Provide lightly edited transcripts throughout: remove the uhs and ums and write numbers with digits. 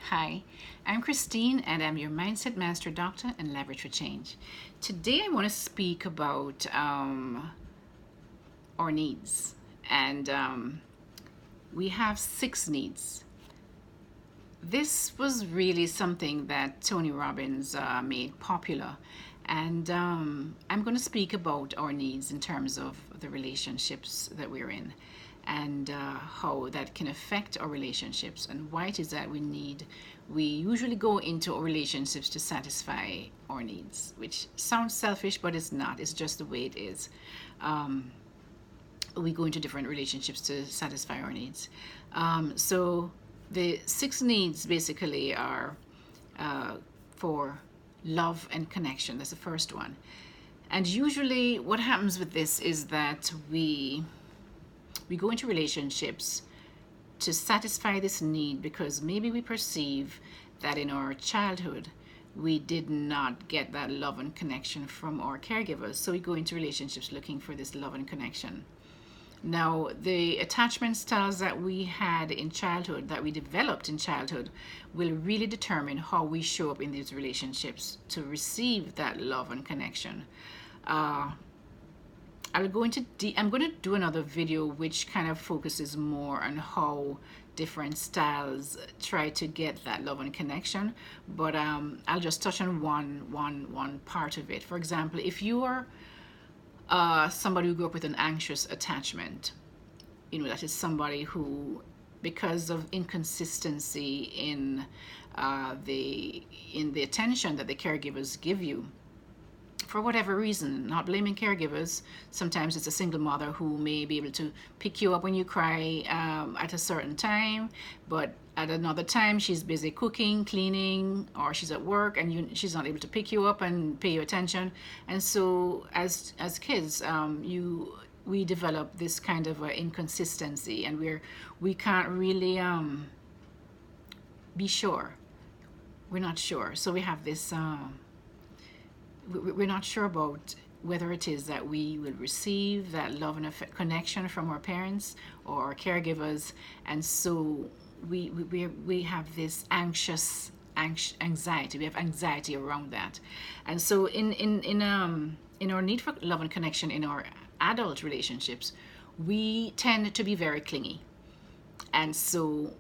Hi, I'm Christine and I'm your Mindset Master Doctor and Leverage for Change. Today I want to speak about our needs. And we have 6 needs. This was really something that Tony Robbins made popular. And I'm going to speak about our needs in terms of the relationships that we're in and how that can affect our relationships and why it is that we usually go into our relationships to satisfy our needs, which sounds selfish, but it's not. It's just the way it is. We go into different relationships to satisfy our needs. So the 6 needs basically are for love and connection. That's the first one. And usually what happens with this is that we go into relationships to satisfy this need because maybe we perceive that in our childhood we did not get that love and connection from our caregivers. So we go into relationships looking for this love and connection. Now, the attachment styles that we had in childhood, that we developed in childhood, will really determine how we show up in these relationships to receive that love and connection. I'm going to do another video which kind of focuses more on how different styles try to get that love and connection, but I'll just touch on one part of it. For example, if you are somebody who grew up with an anxious attachment, that is somebody who, because of inconsistency in the attention that the caregivers give you, for whatever reason, not blaming caregivers. Sometimes it's a single mother who may be able to pick you up when you cry at a certain time, but at another time she's busy cooking, cleaning, or she's at work and she's not able to pick you up and pay you attention. And so as kids, we develop this kind of inconsistency, and we can't really be sure. We're not sure. So we have this we're not sure about whether it is that we will receive that love and connection from our parents or our caregivers, and so we have this anxiety. We have anxiety around that, and so in our need for love and connection in our adult relationships, we tend to be very clingy, and so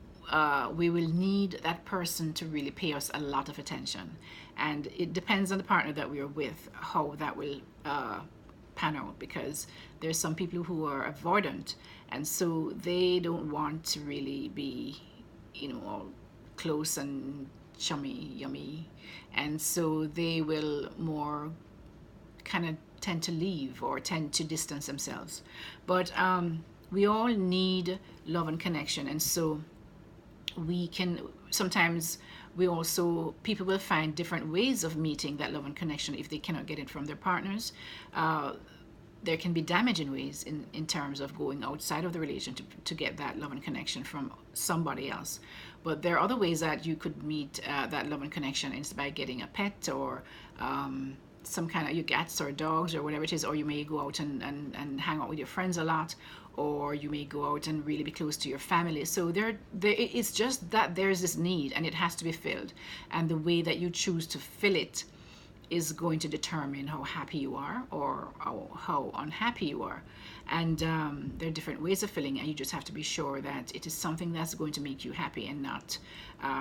we will need that person to really pay us a lot of attention. And it depends on the partner that we are with, how that will pan out, because there's some people who are avoidant, and so they don't want to really be, all close and chummy, yummy, and so they will more kind of tend to leave or tend to distance themselves. But we all need love and connection, and so we can sometimes people will find different ways of meeting that love and connection if they cannot get it from their partners. There can be damaging ways in terms of going outside of the relationship to get that love and connection from somebody else. But there are other ways that you could meet that love and connection. It's by getting a pet or some kind of your cats or dogs or whatever it is, or you may go out and hang out with your friends a lot, or you may go out and really be close to your family. So there it's just that there's this need and it has to be filled, and the way that you choose to fill it is going to determine how happy you are or how unhappy you are. And there are different ways of filling, and you just have to be sure that it is something that's going to make you happy and not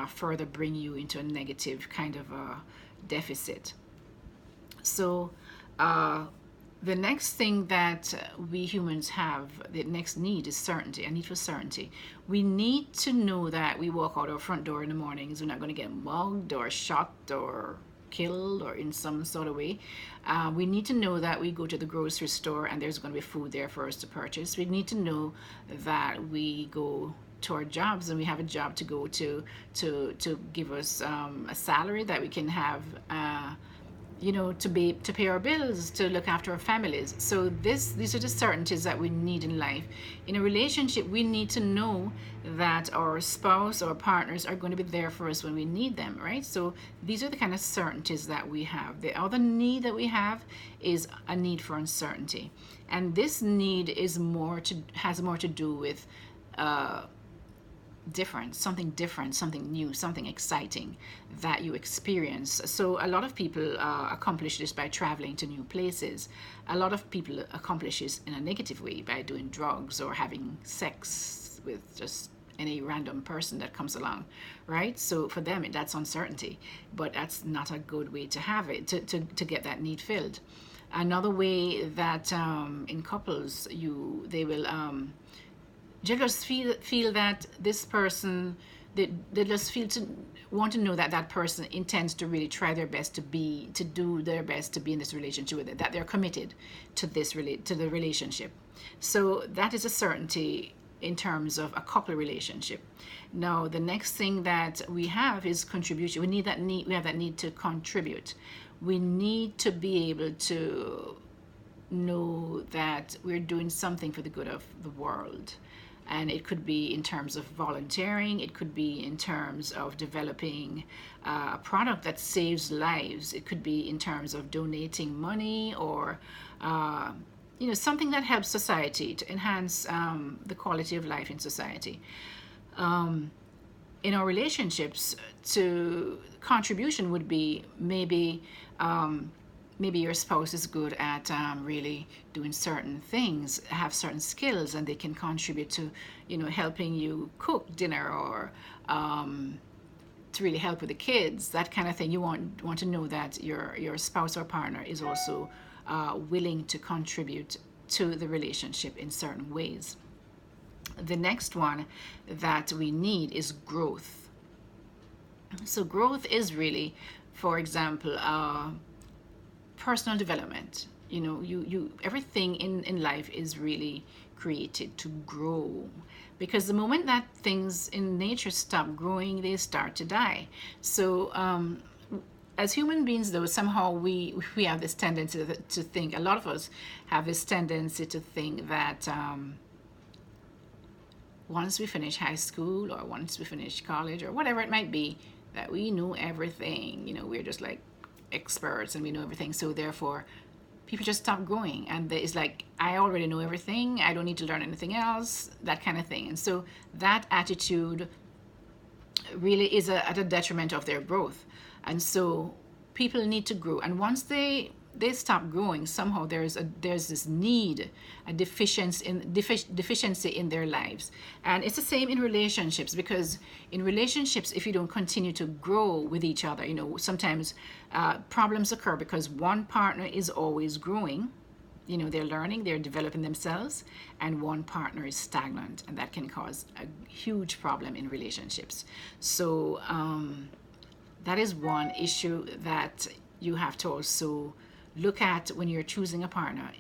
further bring you into a negative kind of deficit. So the next thing that we humans have, the next need, is certainty, a need for certainty. We need to know that we walk out our front door in the mornings, we're not going to get mugged or shot or killed or in some sort of way. We need to know that we go to the grocery store and there's going to be food there for us to purchase. We need to know that we go to our jobs and we have a job to go to give us a salary that we can have to pay our bills, to look after our families. So these are the certainties that we need in life. In a relationship, we need to know that our spouse or partners are going to be there for us when we need them, right? So these are the kind of certainties that we have. The other need that we have is a need for uncertainty, and this need has more to do with different, something new, something exciting that you experience. So a lot of people accomplish this by traveling to new places. A lot of people accomplish this in a negative way by doing drugs or having sex with just any random person that comes along, right? So for them, that's uncertainty, but that's not a good way to have it, to get that need filled. Another way that in couples, they will just feel that this person, they just feel to want to know that that person intends to really try their best to do their best to be in this relationship with it, that they're committed to to the relationship. So that is a certainty in terms of a couple relationship. Now, the next thing that we have is contribution. We have that need to contribute. We need to be able to know that we're doing something for the good of the world. And it could be in terms of volunteering, it could be in terms of developing a product that saves lives, it could be in terms of donating money, or something that helps society to enhance the quality of life in society. In our relationships, to contribution would be maybe your spouse is good at really doing certain things, have certain skills, and they can contribute to helping you cook dinner, or to really help with the kids, that kind of thing. You want to know that your spouse or partner is also willing to contribute to the relationship in certain ways. The next one that we need is growth. So growth is really, for example, personal development. You everything in life is really created to grow, because the moment that things in nature stop growing, they start to die. So as human beings, though, somehow we have this tendency to think, a lot of us have this tendency to think that once we finish high school, or once we finish college, or whatever it might be, that we know everything. We're just like experts and we know everything. So therefore, people just stop growing, and it's like, I already know everything, I don't need to learn anything else, that kind of thing. And so that attitude really is at a detriment of their growth. And so people need to grow, and once they stop growing, somehow there's this need, a deficiency in their lives. And it's the same in relationships, because in relationships, if you don't continue to grow with each other, sometimes problems occur because one partner is always growing. They're learning, they're developing themselves, and one partner is stagnant, and that can cause a huge problem in relationships. So that is one issue that you have to also look at when you're choosing a partner.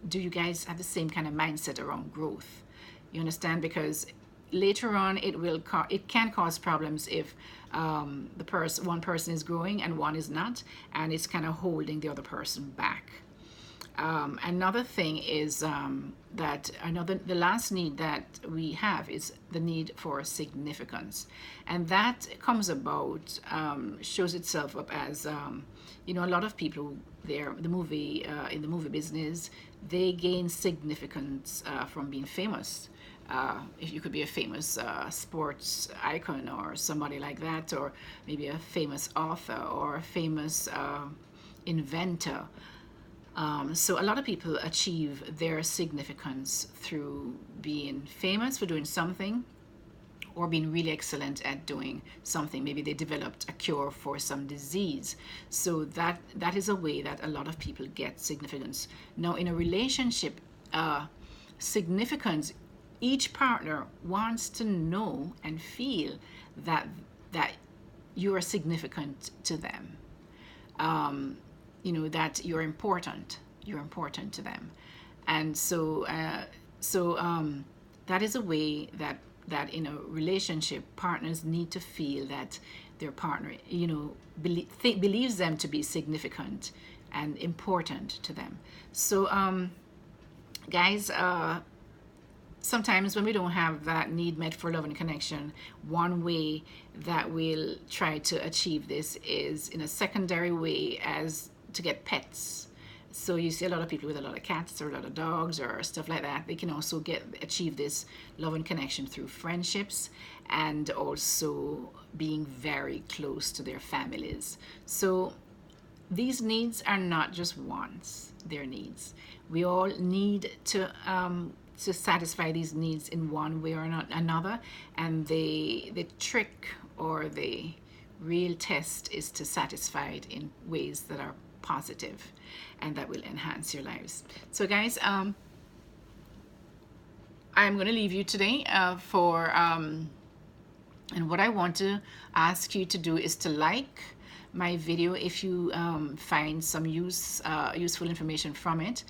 Do you guys have the same kind of mindset around growth? You understand? Because later on, it can cause problems if one person is growing and one is not, and it's kind of holding the other person back. Another thing is the last need that we have is the need for significance, and that comes about, shows itself up as a lot of people in the movie business, they gain significance from being famous. If you could be a famous sports icon or somebody like that, or maybe a famous author or a famous inventor. So a lot of people achieve their significance through being famous for doing something, or being really excellent at doing something. Maybe they developed a cure for some disease. So that is a way that a lot of people get significance. Now, in a relationship, significance, each partner wants to know and feel that you are significant to them. That you're important to them. And so that is a way that in a relationship, partners need to feel that their partner believes them to be significant and important to them. So guys, sometimes when we don't have that need met for love and connection, one way that we'll try to achieve this is in a secondary way, as to get pets. So you see a lot of people with a lot of cats or a lot of dogs or stuff like that. They can also achieve this love and connection through friendships and also being very close to their families. So these needs are not just wants; they're needs. We all need to satisfy these needs in one way or not another. And the trick or the real test is to satisfy it in ways that are positive and that will enhance your lives. So guys, I'm going to leave you today and what I want to ask you to do is to like my video if you find some useful information from it.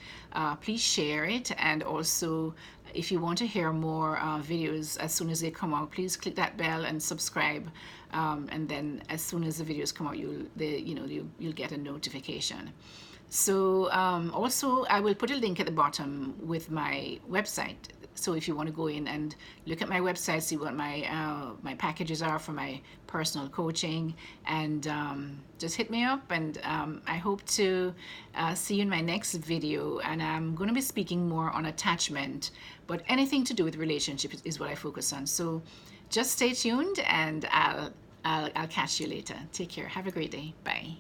Please share it, and also if you want to hear more videos as soon as they come out, please click that bell and subscribe, and then as soon as the videos come out, you'll get a notification. So also I will put a link at the bottom with my website. So if you want to go in and look at my website, see what my packages are for my personal coaching, and just hit me up. And I hope to see you in my next video. And I'm going to be speaking more on attachment, but anything to do with relationships is what I focus on. So just stay tuned, and I'll catch you later. Take care. Have a great day. Bye.